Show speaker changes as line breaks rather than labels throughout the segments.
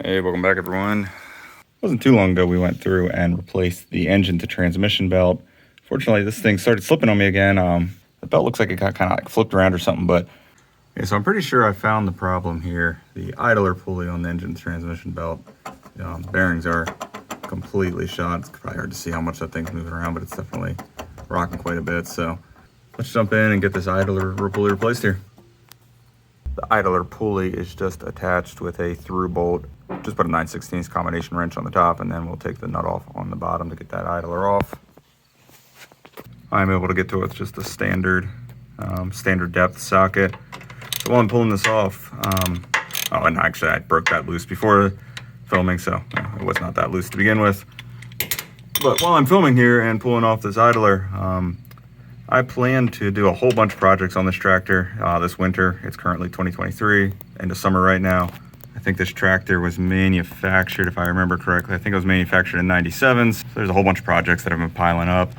Hey, welcome back everyone. It wasn't too long ago we went through and replaced the engine to transmission belt. Fortunately, this thing started slipping on me again. The belt looks like it got kind of like flipped around or something, but yeah, so I'm pretty sure I found the problem here. The idler pulley on the engine transmission belt. The bearings are completely shot. It's probably hard to see how much that thing's moving around, but it's definitely rocking quite a bit. So let's jump in and get this idler pulley replaced here. The idler pulley is just attached with a through bolt. Just put a 9/16 combination wrench on the top, and then we'll take the nut off on the bottom to get that idler off. I'm able to get to it with just a standard depth socket. So while I'm pulling this off, oh, and actually I broke that loose before filming, so it was not that loose to begin with. But while I'm filming here and pulling off this idler, I plan to do a whole bunch of projects on this tractor this winter. It's currently 2023, end of summer right now. I think this tractor was manufactured, if I remember correctly, I think it was manufactured in 97s. So there's a whole bunch of projects that have been piling up.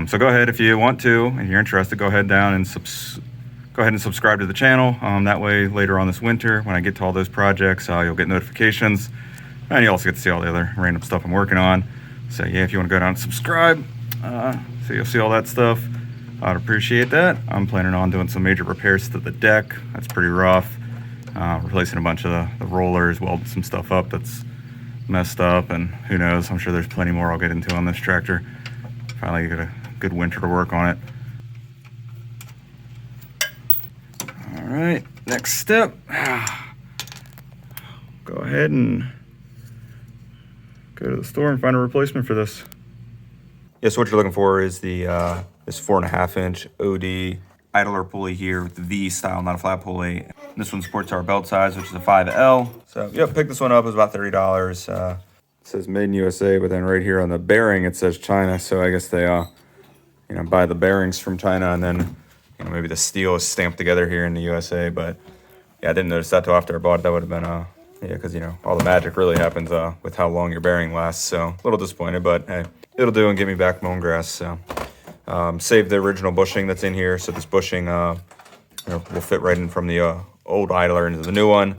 So go ahead if you want to, and you're interested, go ahead down and subscribe to the channel. That way later on this winter, when I get to all those projects, you'll get notifications. And you also get to see all the other random stuff I'm working on. So yeah, if you want to go down and subscribe, so you'll see all that stuff. I'd appreciate that. I'm planning on doing some major repairs to the deck. That's pretty rough. Replacing a bunch of the rollers, welding some stuff up that's messed up, and who knows, I'm sure there's plenty more I'll get into on this tractor. Finally get a good winter to work on it. All right, next step. Go ahead and go to the store and find a replacement for this. Yeah, so what you're looking for is the this 4.5-inch OD idler pulley here with the V style, not a flat pulley. This one supports our belt size, which is a 5L. So yep, pick this one up. It was about $30. It says made in USA, but then right here on the bearing it says China. So I guess they buy the bearings from China, and then maybe the steel is stamped together here in the USA. But yeah, I didn't notice that till after I bought it. That would have been yeah, because all the magic really happens with how long your bearing lasts. So a little disappointed, but hey, it'll do and get me back mowing grass. So save the original bushing that's in here. So this bushing will fit right in from the old idler into the new one.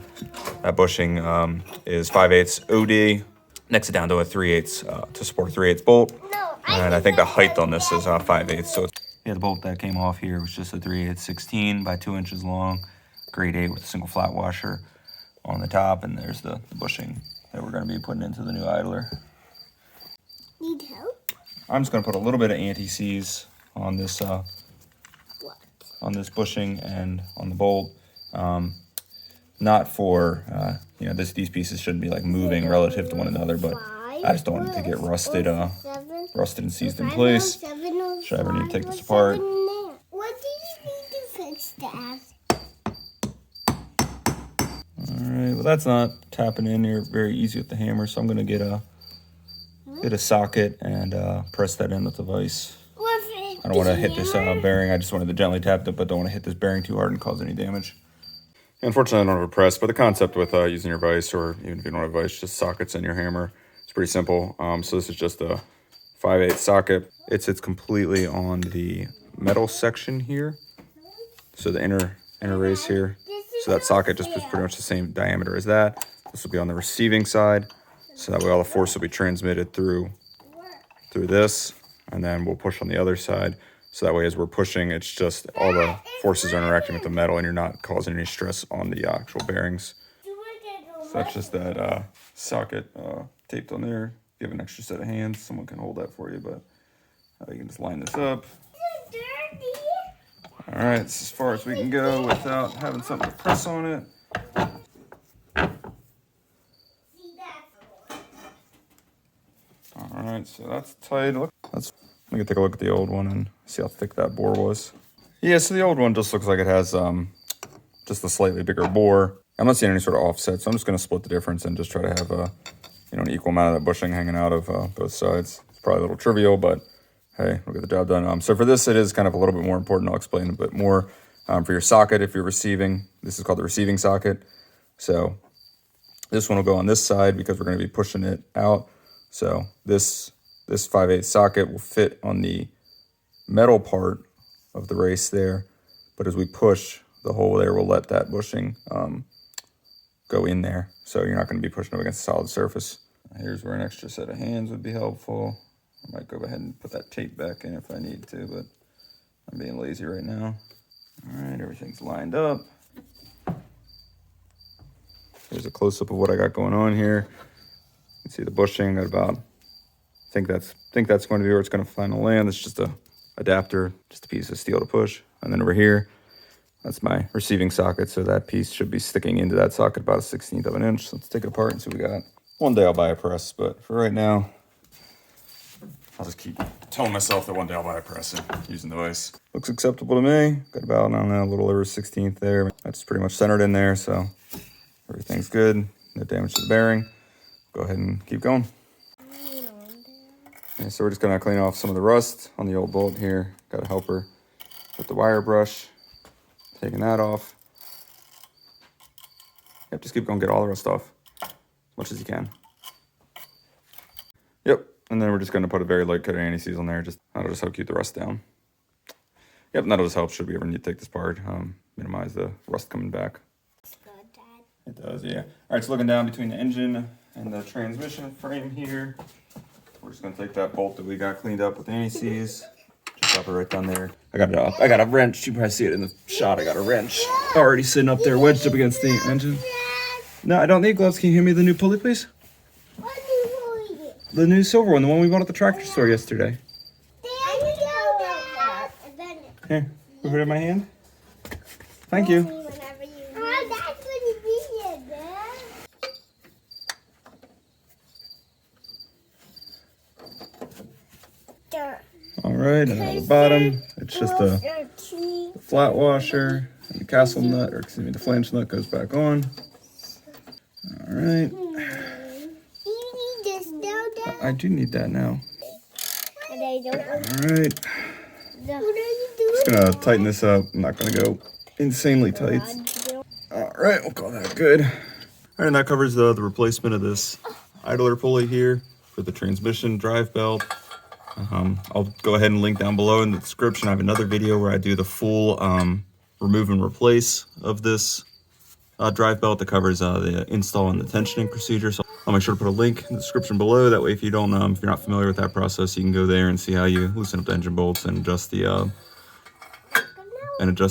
That bushing is 5/8 OD. Next it down to a 3/8 to support a 3/8 bolt. And I think the height on this is 5/8. So yeah, the bolt that came off here was just a 3/8 16 by 2 inches long, grade 8 with a single flat washer on the top. And there's the bushing that we're going to be putting into the new idler.
Need help?
I'm just going to put a little bit of anti-seize on this bushing and on the bolt. Not for these pieces shouldn't be like moving relative to one another, but I just don't want it to get rusted and seized in place. Should I ever need to take this apart?
What do you need to fix that?
Alright, well that's not tapping in here very easy with the hammer, so I'm going to get a socket and press that in with the vise. I don't want to hit this bearing. I just wanted to gently tap it, but don't want to hit this bearing too hard and cause any damage. Unfortunately, I don't have a press, but the concept with using your vise, or even if you don't have a vise, just sockets in your hammer, it's pretty simple. So this is just a 5/8 socket. It sits completely on the metal section here. So the inner race here. So that socket just is pretty much the same diameter as that. This will be on the receiving side. So that way all the force will be transmitted through this, and then we'll push on the other side. So that way as we're pushing, it's just all the forces are interacting with the metal and you're not causing any stress on the actual bearings. So that's just that socket taped on there. If you have an extra set of hands, someone can hold that for you, but you can just line this up. All right, this is as far as we can go without having something to press on it. All right, so that's tight. Let me take a look at the old one and see how thick that bore was. Yeah, so the old one just looks like it has just a slightly bigger bore. I'm not seeing any sort of offset, so I'm just going to split the difference and just try to have an equal amount of that bushing hanging out of both sides. It's probably a little trivial, but hey, we'll get the job done. So for this, it is kind of a little bit more important. I'll explain a bit more. For your socket, if you're receiving, this is called the receiving socket. So this one will go on this side because we're going to be pushing it out. So this 5/8 socket will fit on the metal part of the race there, but as we push, the hole there will let that bushing go in there, so you're not going to be pushing up against a solid surface. Here's where an extra set of hands would be helpful. I might go ahead and put that tape back in if I need to, but I'm being lazy right now. All right, everything's lined up. Here's a close-up of what I got going on here. You can see the bushing at about, I think that's going to be where it's going to finally land. It's just a adapter, just a piece of steel to push. And then over here, that's my receiving socket. So that piece should be sticking into that socket about 1/16 of an inch. So let's take it apart and see what we got. One day I'll buy a press, but for right now, I'll just keep telling myself that one day I'll buy a press and using the vise. Looks acceptable to me. Got about, I don't know, a little over 1/16 there. That's pretty much centered in there, so everything's good. No damage to the bearing. Go ahead and keep going. Yeah, so we're just gonna clean off some of the rust on the old bolt here. Got a helper with the wire brush. Taking that off. Yep, just keep going, get all the rust off as much as you can. Yep, and then we're just gonna put a very light coat of anti-seize on there. That'll just help keep the rust down. Yep, and that'll just help should we ever need to take this apart. Minimize the rust coming back. It does, yeah. All right, so looking down between the engine and the transmission frame here, we're just gonna take that bolt that we got cleaned up with anti-seize, just drop it right down there. I got a wrench. You probably see it in the shot. I got a wrench already sitting up there, wedged up against the engine. No, I don't need gloves. Can you hand me the new pulley, please?
What do you hold it?
The new silver one, the one we bought at the tractor store yesterday. Here, put it in my hand. Thank you.
Whenever you that's when you be here, Dad.
All right, and at the bottom, it's just a flat washer, and the castle nut, or excuse me, the flange nut goes back on. All right.
Do you need this now, Dad?
I do need that now.
All right.
All right.
What are you doing?
Just gonna tighten this up. I'm not gonna go insanely tight. All right, we'll call that good. All right, and that covers the replacement of this idler pulley here for the transmission drive belt. I'll go ahead and link down below in the description. I have another video where I do the full remove and replace of this drive belt that covers the install and the tensioning procedure. So I'll make sure to put a link in the description below. That way, if you don't, if you're not familiar with that process, you can go there and see how you loosen up the engine bolts and adjust the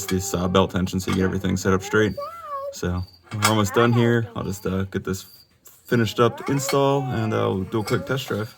this belt tension so you get everything set up straight. So we're almost done here. I'll just get this finished up to install and I'll do a quick test drive.